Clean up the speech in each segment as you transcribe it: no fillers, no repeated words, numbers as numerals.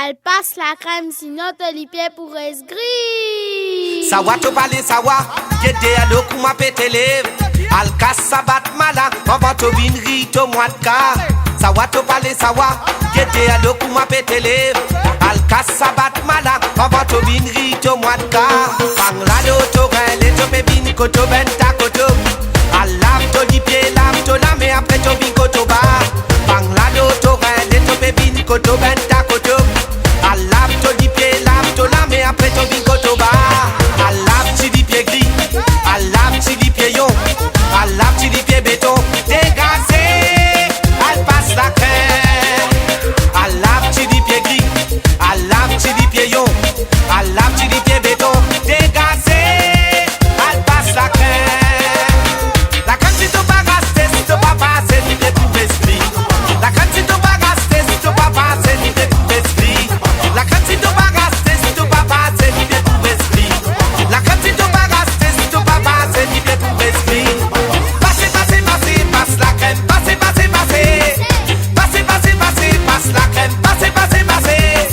Elle passe la crème, sinon te les pieds pour gris. Sawa to pale sawa, gede a lo kuma petelev. Al casse sabat mala, on va to binri to mwatka. Sawa to pale sawa, gede a lo kuma petelev. Al casse sabat mala, on va to binri to mwatka. Panglado to rele to pebin koto benta koto. Al lave to di pied, lave to la mais après to bin koto ba. Panglado to rele to pebin koto benta koto. Al lave to di pied, lave to la mais après to bin koto ba. Al lave ti di pied gris, al lave ti di pied yon, al lave ti di pied béton. Dégagé, al passe la crème. Al lave ti di pied gris, al lave ti di pied yon, al lave ti di pied béton. Dégagé, al passe la crème. La crème si tu pas gasté, si tu pas passé, ni de tout esprit. La crème si tu pas gasté, si tu pas passé, ni de tout esprit. La crème si tu pas gasté, si tu pas passé, ni de tout esprit. La crème si tu pas gasté, si tu pas passé, ni de tout esprit. Passez, passez, passez, passe la crème. Passez, passez, passez. Passez, passez, passez, passe la crème. Passez, passez, passez.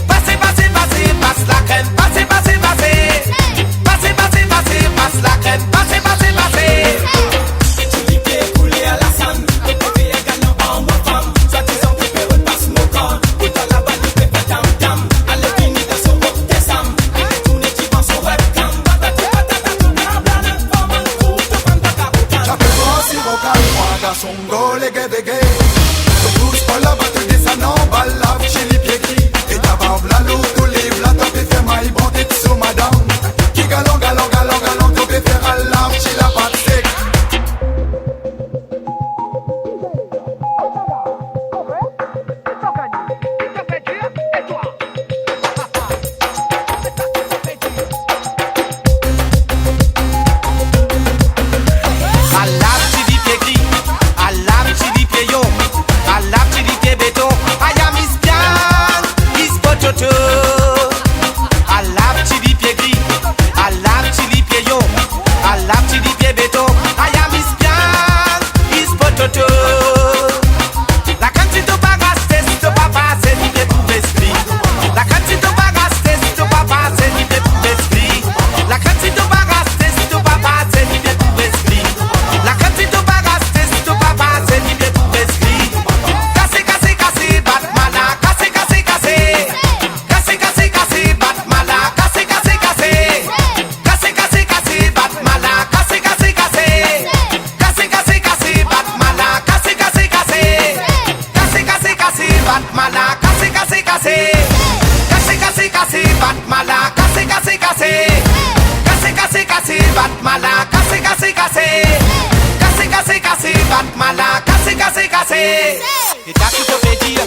Passez, passez, passez, passe la crème. Passez, passez, passez. Passez, passez, passez, passe la crème. Passez, passez, passez. Tu dis pied coulé à la sanne, et puis également en moi femme. Soit disant que tu repasses mon corps, ou dans la balle du pépé tam tam. Allez, fini de son rock des sam, et que tout n'est pas son webcam. Patati patata, tout bla bla, ne pas m'en foutre, te prends ta carotte. J'appelle si vocal, moi garçon, go les gay des gays. Tu pousses pas la batte des sanons, balave chez les pieds gris. Et d'abord la loup, tout livre, la top et fait maille, bon t'es sous madame. Qui galon, galon, galon, galon, tout et faire à l'arbre, chez la patte sec. Al lave ti di pied gris, al lave ti di pied yon, al lave ti di pied béton. I am is bien, is pototo. Al lave ti di pied gris, al lave ti di pied yon, al lave ti di pied béton. I am is bien, is pototo. La crème si tu pas gasté, si tu pas passé, ni de tout esprit. La crème si tu pas gasté, si tu pas passé, ni de tout esprit. La crème si tu pas gasté, si tu pas passé, ni de tout esprit. La crème si tu pas gasté, si tu pas passé, ni de tout esprit. Cassé, cassé, cassé, bat mala, cassé, cassé, cassé. Cassé, cassé, cassé, bat mala, cassé, cassé, cassé. Cassé, cassé, cassé, bat mala, cassé, cassé, cassé. Cassé, cassé, cassé, bat mala, cassé, cassé, cassé. Cassé, cassé, cassé, bat mala, cassé, cassé, cassé. Cassé, cassé, cassé, bat mala, cassé, cassé, cassé. Cassé, cassé, cassé, bat mala, cassé, cassé, cassé. Cassé, cassé, cassé, bat mala, cassé, cassé, cassé. Et t'as tout fait dire.